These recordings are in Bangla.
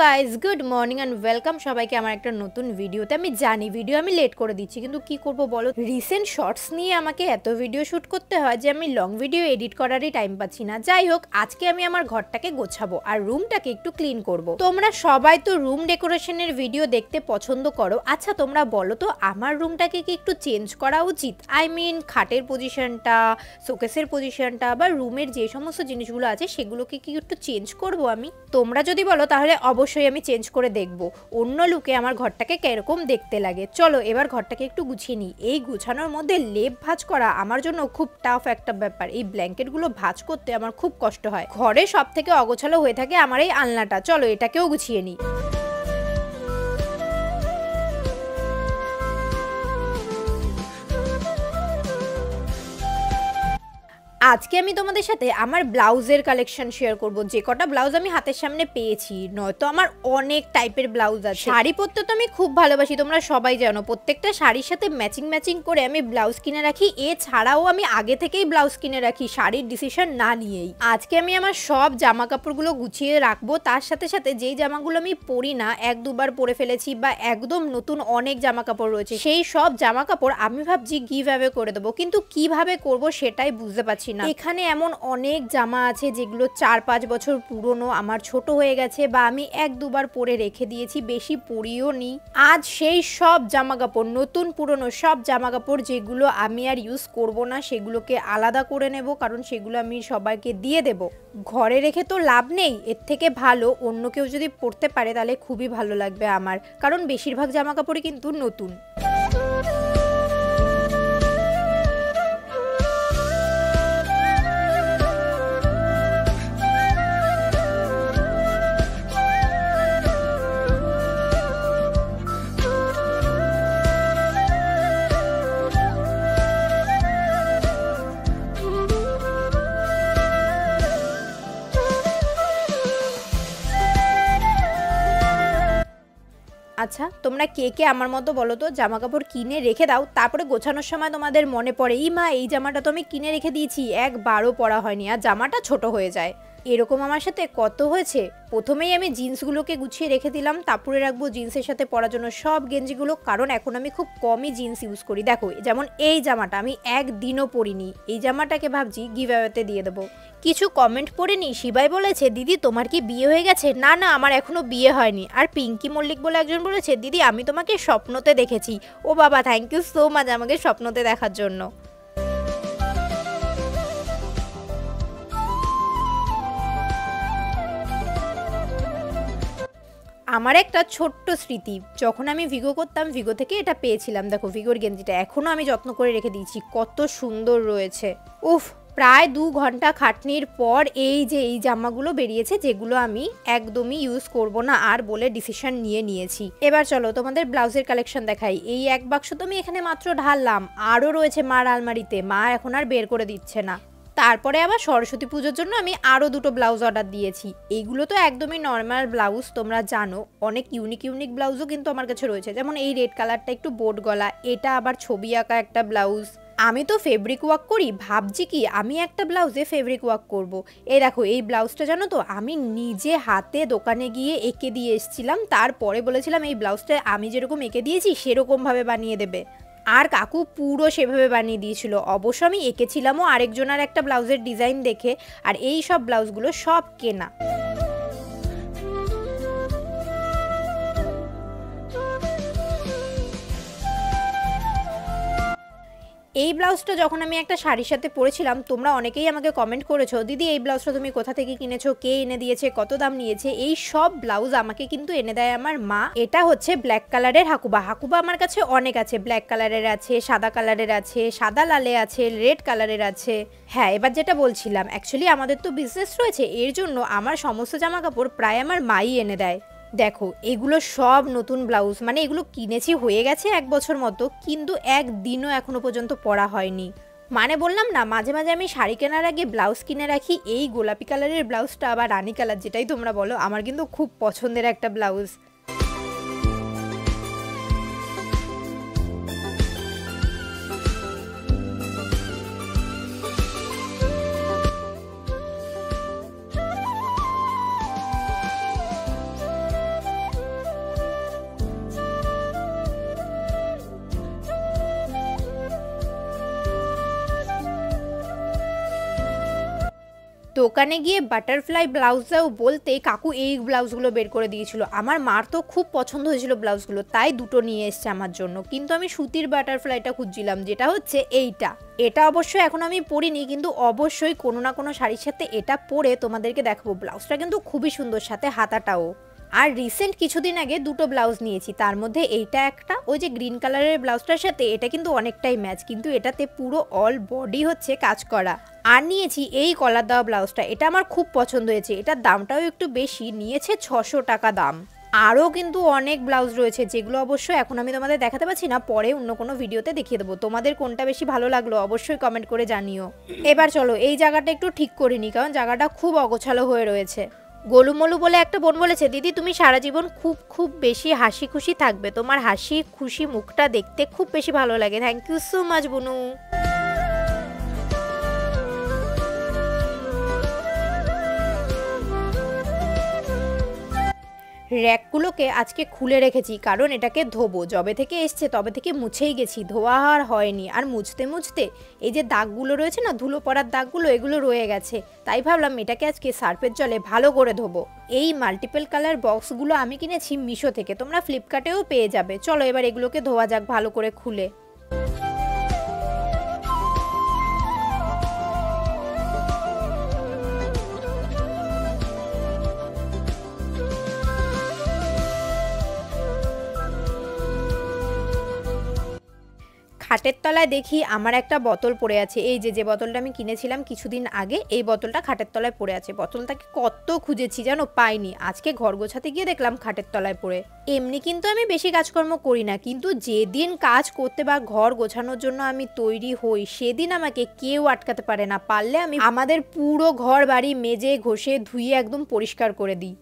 Guys good morning and welcome সবাইকে আমার একটা নতুন ভিডিওতে। আমি জানি ভিডিও আমি লেট করে দিচ্ছি, কিন্তু কি করব বলো, রিসেন্ট শর্টস নিয়ে আমাকে এত ভিডিও শ্যুট করতে হয় যে আমি লং ভিডিও এডিট করারই টাইম পাচ্ছি না। যাই হোক, আজকে আমি আমার ঘরটাকে গোছাবো আর রুমটাকে একটু ক্লিন করব। তোমরা সবাই তো রুম ডেকোরেশনের ভিডিও দেখতে পছন্দ করো। আচ্ছা তোমরা বলো তো, আমার রুমটাকে কি একটু চেঞ্জ করা উচিত? আই মিন খাটের পজিশনটা, শোকেসের পজিশনটা বা রুমের যে সমস্ত জিনিসগুলো আছে সেগুলোকে কি একটু চেঞ্জ করব আমি? তোমরা যদি বলো তাহলে অবশ্যই আমি চেঞ্জ করে দেখব অন্য লুকে আমার ঘরটাকে কিরকম দেখতে লাগে। চলো এবার ঘরটাকে একটু গুছিয়ে নিই। এই গুছানোর মধ্যে লেপ ভাঁজ করা আমার জন্য খুব টাফ একটা ব্যাপার। এই ব্ল্যাঙ্কেটগুলো ভাঁজ করতে আমার খুব কষ্ট হয়। ঘরে সব থেকে অগোছালো হয়ে থাকে আমার এই আলনাটা। চলো এটাকেও গুছিয়ে নিই। আজকে আমি তোমাদের সাথে আমার ব্লাউজের কালেকশন শেয়ার করব। যে কটা ব্লাউজ আমি হাতের সামনে পেয়েছি, নয়তো আমার অনেক টাইপের ব্লাউজ আছে। শাড়ি পরতে তো আমি খুব ভালোবাসি, তোমরা সবাই জানো। প্রত্যেকটা শাড়ির সাথে ম্যাচিং ম্যাচিং করে আমি ব্লাউজ কিনে রাখি। এছাড়াও আমি আগে থেকেই ব্লাউজ কিনে রাখি শাড়ির ডিসিশন না নিয়েই। আজকে আমি আমার সব জামা কাপড়গুলো গুছিয়ে রাখবো। তার সাথে সাথে যেই জামাগুলো আমি পরি না, এক দুবার পরে ফেলেছি বা একদম নতুন অনেক জামা কাপড় রয়েছে, সেই সব জামা কাপড় আমি ভাবছি গিভ অ্যাওয়ে করে দেবো। কিন্তু কিভাবে করব সেটাই বুঝতে পারছি না। এখানে এমন অনেক জামা আছে যেগুলো 4-5 বছর পুরনো, আমার ছোট হয়ে গেছে বা আমি এক দুবার পরে রেখে দিয়েছি, বেশি পরিও নি। আজ সেই সব জামা কাপড়, নতুন পুরনো সব জামা কাপড় যেগুলো আমি আর ইউজ করব না, সেগুলোকে আলাদা করে নেব, কারণ সেগুলো আমি সবাইকে দিয়ে দেব। ঘরে রেখে তো লাভ নেই, এর থেকে ভালো অন্য কেউ যদি পরতে পারে তাহলে খুবই ভালো লাগবে আমার, কারণ বেশিরভাগ জামা কাপড়ই কিন্তু নতুন। আচ্ছা তোমরা কে কে আমার মতো বলো তো, জামা কাপড় কিনে রেখে দাও, তারপরে গোছানোর সময় তোমাদের মনে পড়ে এই মা এই জামাটা তো আমি কিনে রেখে দিয়েছি, একবারও পরা হয়নি আর জামাটা ছোট হয়ে যায়। এরকম আমার সাথে কত হয়েছে। প্রথমেই আমি জিন্সগুলোকে গুছিয়ে রেখে দিলাম, তারপরে রাখবো জিন্সের সাথে পরার জন্য সব গেঞ্জিগুলো, কারণ এখন আমি খুব কমই জিন্স ইউজ করি। দেখো যেমন এই জামাটা আমি একদিনও পরিনি, এই জামাটাকে ভাবছি গিভ অ্যাওয়েতে দিয়ে দেবো। কিছু কমেন্ট পড়েনি, শিবাই বলেছে দিদি তোমার কি বিয়ে হয়ে গেছে? না না, আমার এখনো বিয়ে হয়নি। আর পিঙ্কি মল্লিক বলে একজন বলেছে দিদি আমি তোমাকে স্বপ্নতে দেখেছি। ও বাবা, থ্যাংক ইউ সো মাচ আমাকে স্বপ্নতে দেখার জন্য। আমার একটা ছোট্ট স্মৃতি, যখন আমি ভিগো করতাম, ভিগো থেকে এটা পেয়েছিলাম। দেখো ভিগোর গেঞ্জিটা এখনও আমি যত্ন করে রেখে দিয়েছি, কত সুন্দর রয়েছে। উফ, প্রায় 2 ঘন্টা খাটনির পর এই যে এই জামাগুলো বেরিয়েছে, যেগুলো আমি একদমই ইউজ করব না আর বলে ডিসিশন নিয়েছি। এবার চলো তোমাদের ব্লাউজের কালেকশন দেখাই। এই এক বাক্স তো আমি এখানে মাত্র ঢাললাম, আরও রয়েছে মার আলমারিতে, মা এখন আর বের করে দিচ্ছে না। তারপরে আবার সরস্বতী পুজোর জন্য আমি আরও 2টো ব্লাউজ অর্ডার দিয়েছি। এইগুলো তো একদমই নর্মাল ব্লাউজ, তোমরা জানো। অনেক ইউনিক ব্লাউজও কিন্তু আমার কাছে রয়েছে, যেমন এই রেড কালারটা একটু বোট গলা, এটা আবার ছবি আঁকা একটা ব্লাউজ। আমি তো ফেব্রিক ওয়ার্ক করি, ভাবছি কি আমি একটা ব্লাউজে ফেব্রিক ওয়ার্ক করব। এই দেখো এই ব্লাউজটা জানো তো আমি নিজে হাতে দোকানে গিয়ে এঁকে দিয়ে এসেছিলাম, তারপরে বলেছিলাম এই ব্লাউজটা আমি যেরকম এঁকে দিয়েছি সেরকমভাবে বানিয়ে দেবে, আর কাকু পুরো সেভাবে বানিয়ে দিয়েছিল। অবশ্য আমি এঁকেছিলামও আরেকজনের একটা ব্লাউজের ডিজাইন দেখে। আর এই সব ব্লাউজগুলো সব কেনা। এই ব্লাউজটা যখন আমি একটা শাড়ির সাথে পরেছিলাম, তোমরা অনেকেই আমাকে কমেন্ট করেছো দিদি এই ব্লাউজটা তুমি কোথা থেকে কিনেছো, কে এনে দিয়েছে, কত দাম নিয়েছে। এই সব ব্লাউজ আমাকে কিন্তু এনে দেয় আমার মা। এটা হচ্ছে ব্ল্যাক কালারের হাকুবা। হাকুবা আমার কাছে অনেক আছে, ব্ল্যাক কালারের আছে, সাদা কালারের আছে, সাদা লালে আছে, রেড কালারের আছে। হ্যাঁ, এবার যেটা বলছিলাম, অ্যাকচুয়ালি আমাদের তো বিজনেস রয়েছে, এর জন্য আমার সমস্ত জামা কাপড় প্রায় আমার মাই এনে দেয়। দেখো এগুলো সব নতুন ব্লাউজ, মানে এগুলো কিনেছি হয়ে গেছে 1 বছর মতো, কিন্তু একদিনও এখনো পর্যন্ত পরা হয়নি। মানে বললাম না, মাঝে মাঝে আমি শাড়ি কেনার আগে ব্লাউজ কিনে রাখি। এই গোলাপি কালারের ব্লাউজটা বা রানী কালার যেটাই তোমরা বলো, আমার কিন্তু খুব পছন্দের একটা ব্লাউজ। দোকানে গিয়ে বাটারফ্লাই ব্লাউজ দাও বলতে কাকু এই ব্লাউজগুলো বের করে দিয়েছিল। আমার মার তো খুব পছন্দ হয়েছিল ব্লাউজগুলো, তাই দুটো নিয়ে এসছে আমার জন্য। কিন্তু আমি সুতির বাটারফ্লাইটা খুঁজছিলাম, যেটা হচ্ছে এইটা। এটা অবশ্যই এখন আমি পরিনি, কিন্তু অবশ্যই কোনো না কোনো শাড়ির সাথে এটা পরে তোমাদেরকে দেখাবো। ব্লাউজটা কিন্তু খুবই সুন্দর, সাথে হাতাটাও। আর রিসেন্ট কিছুদিন আগে দুটো ব্লাউজ নিয়েছি, তার মধ্যে এইটা একটা, ওই যে গ্রিন কালারের ব্লাউজটার সাথে এটা কিন্তু অনেকটাই ম্যাচ, কিন্তু এটাতে পুরো অল বডি হচ্ছে কাজ করা। আর নিয়েছি এই কলার দেওয়া ব্লাউজটা, এটা আমার খুব পছন্দ হয়েছে। এটার দামটাও একটু বেশি, নিয়েছে 600 টাকা দাম। আরও কিন্তু অনেক ব্লাউজ রয়েছে, যেগুলো অবশ্য এখন আমি তোমাদের দেখাতে পারছি না, পরে অন্য কোনো ভিডিওতে দেখিয়ে দেবো। তোমাদের কোনটা বেশি ভালো লাগলো অবশ্যই কমেন্ট করে জানিও। এবার চলো এই জায়গাটা একটু ঠিক করে নিই, কারণ জায়গাটা খুব অগোছালো হয়ে রয়েছে। গোলুমলু বলে একটা বোন বলেছে, দিদি তুমি সারা জীবন খুব খুব বেশি হাসি খুশি থাকবে, তোমার হাসি খুশি মুখটা দেখতে খুব বেশি ভালো লাগে। থ্যাংক ইউ সো মাচ বুনু। র্যাকগুলোকে আজকে খুলে রেখেছি, কারণ এটাকে ধোবো। যবে থেকে এসছে তবে থেকে মুছেই গেছি, ধোয়া আর হয়নি। আর মুছতে মুছতে এই যে দাগগুলো রয়েছে না, ধুলো পড়ার দাগগুলো, এগুলো রয়ে গেছে। তাই ভাবলাম এটাকে আজকে সার্ফের জলে ভালো করে ধোবো। এই মাল্টিপল কালার বক্সগুলো আমি কিনেছি মিশো থেকে, তোমরা ফ্লিপকার্টেও পেয়ে যাবে। চলো এবার এগুলোকে ধোয়া যাক ভালো করে খুলে। খাটের তলায় দেখি আমার একটা বোতল পড়ে আছে, এই যে বোতলটা আমি কিনেছিলাম কিছুদিন আগে, এই বোতলটা খাটের তলায় পড়ে আছে। বোতলটাকে কত খুঁজেছি জানো, পাইনি। আজকে ঘর গোছাতে গিয়ে দেখলাম খাটের তলায় পড়ে। এমনি কিন্তু আমি বেশি কাজকর্ম করি না, কিন্তু যেদিন কাজ করতে বা ঘর গোছানোর জন্য আমি তৈরি হই, সেদিন আমাকে কেউ আটকাতে পারে না। পারলে আমি আমাদের পুরো ঘর বাড়ি মেজে ঘষে ধুয়ে একদম পরিষ্কার করে দিই।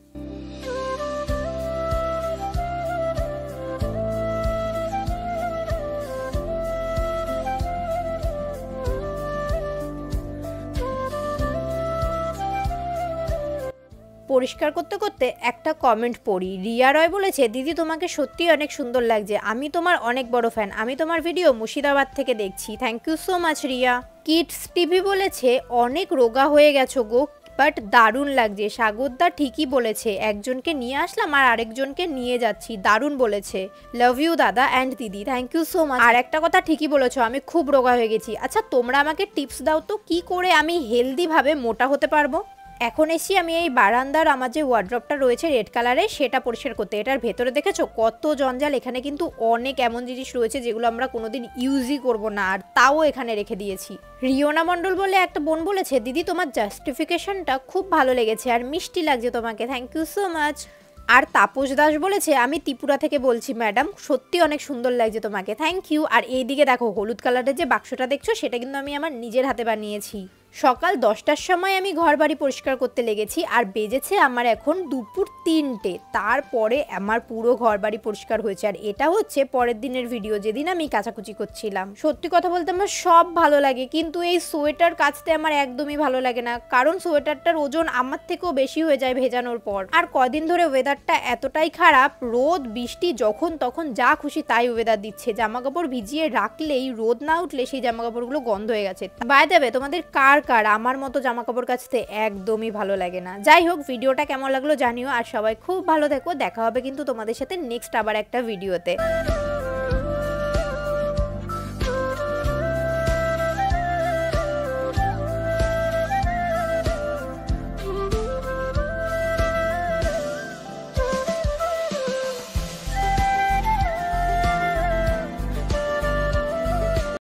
পরিষ্কার করতে করতে একটা কমেন্ট পড়ি। রিয়া রয় বলেছে, দিদি তোমাকে সত্যি অনেক সুন্দর লাগছে, আমি তোমার অনেক বড় ফ্যান, আমি তোমার ভিডিও মুর্শিদাবাদ থেকে দেখছি। Thank you so much Riya. Kids TV বলেছে, অনেক রোগা হয়ে গেছো গো, বাট দারুণ লাগছে। সাগরদা ঠিকই বলেছে, একজনকে নিয়ে আসলাম আর আরেকজনকে নিয়ে যাচ্ছি, দারুণ বলেছে। লাভ ইউ দাদা অ্যান্ড দিদি, থ্যাংক ইউ সো মাচ। আর একটা কথা ঠিকই বলেছো, আমি খুব রোগা হয়ে গেছি। আচ্ছা তোমরা আমাকে টিপস দাও তো, কি করে আমি হেলদিভাবে মোটা হতে পারবো। এখন এসি আমি এই বারান্দার আমার যে ওয়ার্ড্রপটা রয়েছে রেড কালারের, সেটা পরিষ্কার করতে। এটার ভেতরে দেখেছো কত জঞ্জাল, এখানে কিন্তু অনেক এমন জিনিস রয়েছে যেগুলো আমরা কোনোদিন ইউজই করব না, আর তাও এখানে রেখে দিয়েছি। রিওনা মণ্ডল বলে একটা বোন বলেছে, দিদি তোমার জাস্টিফিকেশনটা খুব ভালো লেগেছে আর মিষ্টি লাগছে তোমাকে, থ্যাংক ইউ সো মাচ। আর তাপস দাস বলেছে, আমি ত্রিপুরা থেকে বলছি ম্যাডাম, সত্যি অনেক সুন্দর লাগছে তোমাকে, থ্যাংক ইউ। আর এইদিকে দেখো হলুদ কালারের যে বাক্সটা দেখছো, সেটা কিন্তু আমি আমার নিজের হাতে বানিয়েছি। সকাল 10টার সময় আমি ঘর বাড়ি পরিষ্কার করতে লেগেছি, আর বেজেছে আমার এখন দুপুর 3টে। তারপরে আমার পুরো ঘর বাড়ি পরিষ্কার হয়েছে। আর এটা হচ্ছে পরের দিনের ভিডিও, যেদিন আমি কাচাকুচি করছিলাম। সত্যি কথা বলতে আমার সব ভালো লাগে, কিন্তু এই সোয়েটার কাচতে আমার একদমই ভালো লাগে না, কারণ সোয়েটারটার ওজন আমার থেকেও বেশি হয়ে যায় ভেজানোর পর। আর কদিন ধরে ওয়েদারটা এতটাই খারাপ, রোদ বৃষ্টি যখন তখন যা খুশি তাই ওয়েদার দিচ্ছে। জামা কাপড় ভিজিয়ে রাখলেই রোদ না উঠলে সেই জামা কাপড়গুলো গন্ধ হয়ে গেছে। বাই দ্য ওয়ে, তোমাদের কার আমার মতো জামা কাপড় কাচতে একদমই ভালো লাগে না। যাই হোক, ভিডিওটা কেমন লাগলো জানিও, আর সবাই খুব ভালো থেকো। দেখা হবে কিন্তু তোমাদের সাথে নেক্সট আবার একটা ভিডিওতে।